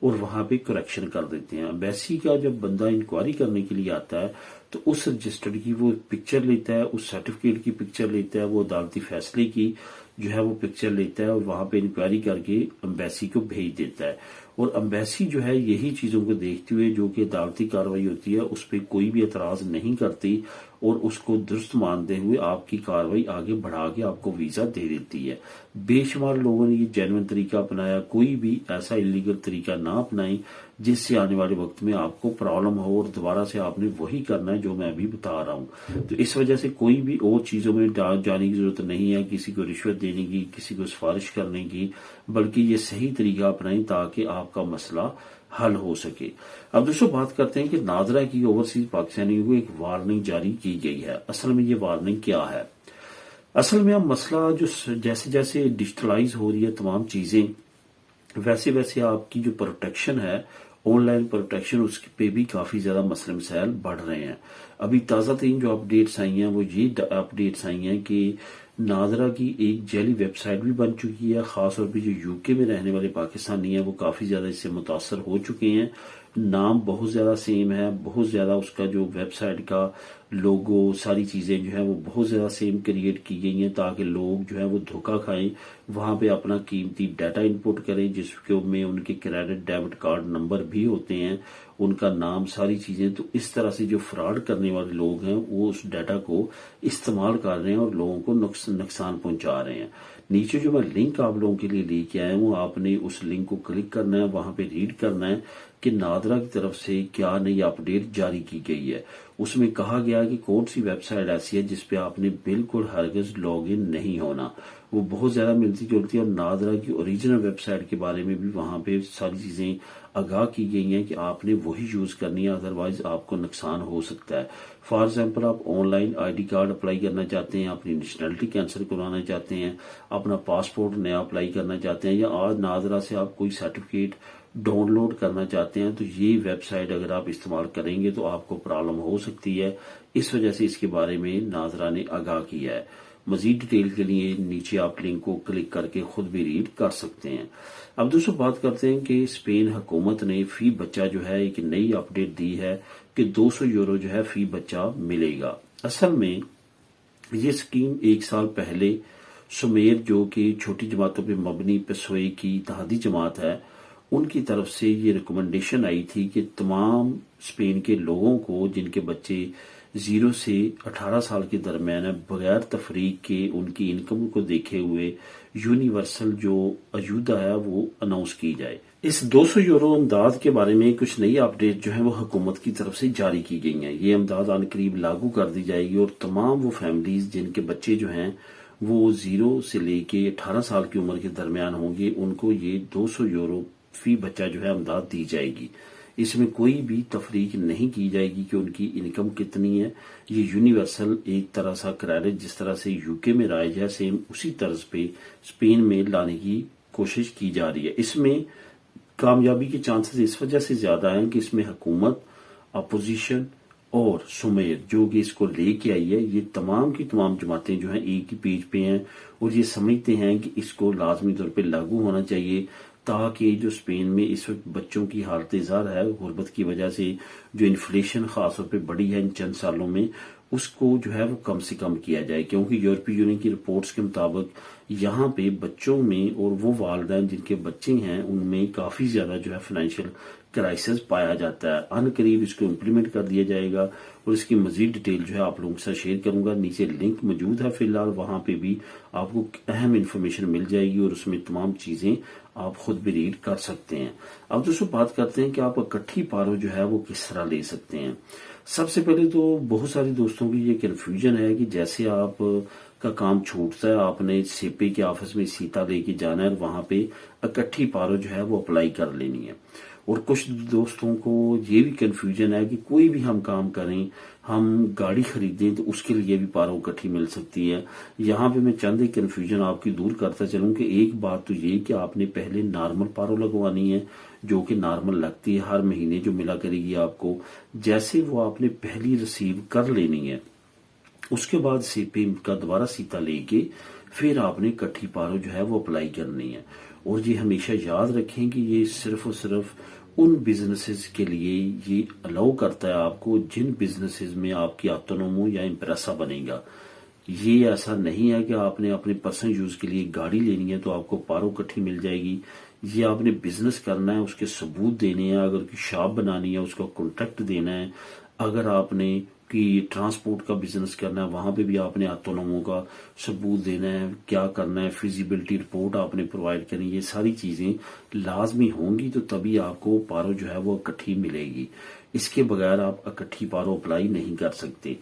اور وہاں پہ کریکشن کر دیتے ہیں۔ ایمبیسی کا جب بندہ انکوائری کرنے کے لیے آتا ہے تو اس رجسٹرڈ کی وہ پکچر لیتا ہے، اس سرٹیفکیٹ کی پکچر لیتا ہے، وہ عدالتی فیصلے کی جو ہے وہ پکچر لیتا ہے اور وہاں پہ انکوائری کر کے امبیسی کو بھیج دیتا ہے۔ اور امبیسی جو ہے یہی چیزوں کو دیکھتے ہوئے جو کہ عدالتی کارروائی ہوتی ہے اس پہ کوئی بھی اعتراض نہیں کرتی اور اس کو درست مانتے ہوئے آپ کی کارروائی آگے بڑھا کے آپ کو ویزا دے دیتی ہے۔ بے شمار لوگوں نے یہ جینوئن طریقہ اپنایا، کوئی بھی ایسا انلیگل طریقہ نہ اپنائیں جس سے آنے والے وقت میں آپ کو پرابلم ہو اور دوبارہ سے آپ نے وہی کرنا ہے جو میں ابھی بتا رہا ہوں۔ تو اس وجہ سے کوئی بھی اور چیزوں میں جانے کی ضرورت نہیں ہے، کسی کو رشوت دینے کی، کسی کو سفارش کرنے کی، بلکہ یہ صحیح طریقہ اپنائیں تاکہ آپ کا مسئلہ حل ہو سکے۔ اب دوستوں بات کرتے ہیں کہ ناظرہ کی اوورسیز پاکستانیوں کو ایک وارننگ جاری کی گئی ہے۔ اصل میں یہ وارننگ کیا ہے؟ اصل میں اب مسئلہ جو جیسے جیسے ڈیجیٹلائز ہو رہی ہے تمام چیزیں، ویسے ویسے آپ کی جو پروٹیکشن ہے، آن لائن پروٹیکشن، اس پہ بھی کافی زیادہ مسئلے مسائل بڑھ رہے ہیں۔ ابھی تازہ ترین جو اپڈیٹس آئی ہیں وہ یہ اپڈیٹس آئی ہیں کہ ناظرہ کی ایک جعلی ویب سائٹ بھی بن چکی ہے۔ خاص طور پہ جو یو کے میں رہنے والے پاکستانی ہیں وہ کافی زیادہ اس سے متاثر ہو چکے ہیں۔ نام بہت زیادہ سیم ہے، بہت زیادہ اس کا جو ویب سائٹ کا لوگو ساری چیزیں جو ہیں وہ بہت زیادہ سیم کریٹ کی گئی ہیں تاکہ لوگ جو ہیں وہ دھوکہ کھائیں، وہاں پہ اپنا قیمتی ڈیٹا انپوٹ کریں جس کے میں ان کے کریڈٹ ڈیبٹ کارڈ نمبر بھی ہوتے ہیں، ان کا نام، ساری چیزیں۔ تو اس طرح سے جو فراڈ کرنے والے لوگ ہیں وہ اس ڈیٹا کو استعمال کر رہے ہیں اور لوگوں کو نقصان پہنچا رہے ہیں۔ نیچے جو میں لنک آپ لوگوں کے لیے لے کے آیا ہوں، آپ نے اس لنک کو کلک کرنا ہے، وہاں پہ ریڈ کرنا ہے کہ ناظرہ کی طرف سے کیا نئی اپڈیٹ جاری کی گئی ہے۔ اس میں کہا گیا کہ کون سی ویب سائٹ ایسی ہے جس پہ آپ نے بالکل ہرگز لاگ ان نہیں ہونا، وہ بہت زیادہ ملتی جلتی ہے، اور ناظرہ کی اوریجنل ویب سائٹ کے بارے میں بھی وہاں پہ ساری چیزیں آگاہ کی گئی ہیں کہ آپ نے وہی یوز کرنی ہے، ادروائز آپ کو نقصان ہو سکتا ہے۔ فار ایگزامپل آپ on line I D card apply کرنا چاہتے ہیں، اپنی نیشنلٹی کینسل کروانا چاہتے ہیں، اپنا پاسپورٹ نیا اپلائی کرنا چاہتے ہیں، یا آج ناظرہ سے آپ کوئی سرٹیفکیٹ ڈاؤن لوڈ کرنا چاہتے ہیں، تو یہ ویب سائٹ اگر آپ استعمال کریں گے تو آپ کو پرابلم ہو سکتی ہے۔ اس وجہ سے اس کے بارے میں ناظرہ نے آگاہ کیا ہے۔ مزید ڈیٹیل کے لیے نیچے آپ لنک کو کلک کر کے خود بھی ریڈ کر سکتے ہیں۔ اب دوستوں بات کرتے ہیں کہ اسپین حکومت نے فی بچہ جو ہے ایک نئی اپڈیٹ دی ہے کہ 200 یورو جو ہے فی بچہ ملے گا۔ اصل میں یہ سکیم 1 سال پہلے سمیر جو کہ چھوٹی جماعتوں پہ مبنی پسوئے کی اتحادی جماعت ہے، ان کی طرف سے یہ ریکمنڈیشن آئی تھی کہ تمام اسپین کے لوگوں کو جن کے بچے 0 سے 18 سال کے درمیان ہے، بغیر تفریق کے ان کی انکم کو دیکھے ہوئے یونیورسل جو ایودا ہے وہ اناؤنس کی جائے۔ اس 200 یورو امداد کے بارے میں کچھ نئی اپڈیٹ جو ہے وہ حکومت کی طرف سے جاری کی گئی ہیں۔ یہ امداد عن قریب لاگو کر دی جائے گی اور تمام وہ فیملیز جن کے بچے جو ہیں وہ 0 سے لے کے 18 سال کی عمر کے درمیان ہوں گے، ان کو یہ 200 یورو فی بچہ جو ہے امداد دی جائے گی۔ اس میں کوئی بھی تفریق نہیں کی جائے گی کہ ان کی انکم کتنی ہے۔ یہ یونیورسل ایک طرح سا کریڈٹ جس طرح سے یو کے میں رائج ہے، سیم اسی طرز پہ اسپین میں لانے کی کوشش کی جا رہی ہے۔ اس میں کامیابی کے چانسز اس وجہ سے زیادہ ہیں کہ اس میں حکومت، اپوزیشن اور سمیر جو کہ اس کو لے کے آئی ہے، یہ تمام کی تمام جماعتیں جو ہیں ایک ہی پیج پہ ہیں اور یہ سمجھتے ہیں کہ اس کو لازمی طور پہ لاگو ہونا چاہیے تاکہ جو اسپین میں اس وقت بچوں کی حالت زار ہے غربت کی وجہ سے، جو انفلیشن خاص طور پہ بڑی ہے ان چند سالوں میں، اس کو جو ہے وہ کم سے کم کیا جائے، کیونکہ یورپی یونین کی رپورٹس کے مطابق یہاں پہ بچوں میں اور وہ والدین جن کے بچے ہیں ان میں کافی زیادہ جو ہے فائنینشیل کرائسس پایا جاتا ہے۔ ان قریب اس کو امپلیمنٹ کر دیا جائے گا اور اس کی مزید ڈیٹیل جو ہے آپ لوگوں کے ساتھ شیئر کروں گا۔ نیچے لنک موجود ہے، فی الحال وہاں پہ بھی آپ کو اہم انفارمیشن مل جائے گی اور اس میں تمام چیزیں آپ خود بھی ریڈ کر سکتے ہیں۔ اب دوستوں بات کرتے ہیں کہ آپ اکٹھی پارو جو ہے وہ کس طرح لے سکتے ہیں۔ سب سے پہلے تو بہت سارے دوستوں کی یہ کنفیوژن ہے کہ جیسے آپ کا کام چھوٹتا ہے، آپ نے سیپے کے آفس میں سیتا لے کے جانا ہے اور وہاں پہ اکٹھی پارو جو ہے وہ اپلائی کر لینی ہے۔ اور کچھ دوستوں کو یہ بھی کنفیوژن ہے کہ کوئی بھی ہم کام کریں، ہم گاڑی خریدیں تو اس کے لیے بھی پارو اکٹھی مل سکتی ہے۔ یہاں پہ میں چند ایک کنفیوژن آپ کی دور کرتا چلوں کہ ایک بات تو یہ کہ آپ نے پہلے نارمل پارو لگوانی ہے جو کہ نارمل لگتی ہے، ہر مہینے جو ملا کرے گی آپ کو، جیسے وہ آپ نے پہلی ریسیو کر لینی ہے۔ اس کے بعد سیپے کا دوبارہ سیتا لے کے پھر آپ نے اکٹھی پارو جو ہے وہ اپلائی کرنی ہے۔ اور یہ ہمیشہ یاد رکھیں کہ یہ صرف اور صرف ان بزنسز کے لیے یہ الاؤ کرتا ہے آپ کو جن بزنسز میں آپ کی آٹونومو یا امپریسا بنے گا. یہ ایسا نہیں ہے کہ آپ نے اپنے پرسنل یوز کے لیے گاڑی لینی ہے تو آپ کو پارو کٹھی مل جائے گی. یہ آپ نے بزنس کرنا ہے، اس کے ثبوت دینے ہیں. اگر کوئی شاپ بنانی ہے اس کا کانٹریکٹ دینا ہے. اگر آپ نے کہ ٹرانسپورٹ کا بزنس کرنا ہے وہاں پہ بھی آپ نے آٹونومو کا ثبوت دینا ہے، کیا کرنا ہے، فیزیبلٹی رپورٹ آپ نے پرووائڈ کرنی. یہ ساری چیزیں لازمی ہوں گی تو تبھی آپ کو پارو جو ہے وہ اکٹھی ملے گی. اس کے بغیر آپ اکٹھی پارو اپلائی نہیں کر سکتے.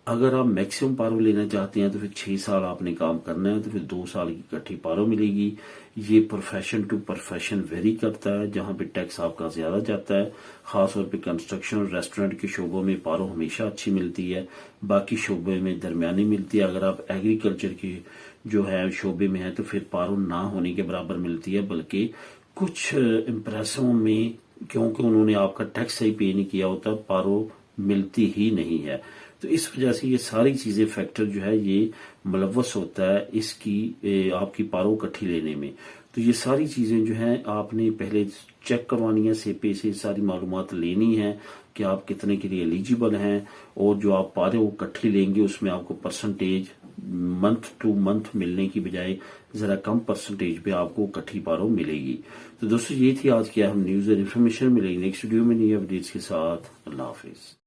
اگر آپ میکسیمم پارو لینا چاہتے ہیں تو پھر 6 سال آپ نے کام کرنا ہے تو پھر 2 سال کی اکٹھی پارو ملے گی. یہ پروفیشن ٹو پروفیشن ویری کرتا ہے، جہاں پہ ٹیکس آپ کا زیادہ جاتا ہے. خاص طور پہ کنسٹرکشن اور ریسٹورنٹ کے شعبوں میں پارو ہمیشہ اچھی ملتی ہے، باقی شعبے میں درمیانی ملتی ہے. اگر آپ ایگریکلچر کے جو ہے شعبے میں ہیں تو پھر پارو نہ ہونے کے برابر ملتی ہے، بلکہ کچھ امپریسوں میں کیونکہ انہوں نے آپ کا ٹیکس صحیح پے نہیں کیا ہوتا پارو ملتی ہی نہیں ہے. تو اس وجہ سے یہ ساری چیزیں فیکٹر جو ہے یہ ملوث ہوتا ہے اس کی آپ کی پارو اکٹھی لینے میں. تو یہ ساری چیزیں جو ہیں آپ نے پہلے چیک کروانی ہے، سیپے سے ساری معلومات لینی ہے کہ آپ کتنے کے لیے ایلیجیبل ہیں. اور جو آپ پارو اکٹھی لیں گے اس میں آپ کو پرسنٹیج منتھ ٹو منتھ ملنے کی بجائے ذرا کم پرسنٹیج پہ آپ کو اکٹھی پارو ملے گی. تو دوستو یہ تھی آج کی اہم نیوز اور انفارمیشن. ملے گی نیکسٹ ویڈیو میں نئی اپڈیٹس کے ساتھ. اللہ حافظ.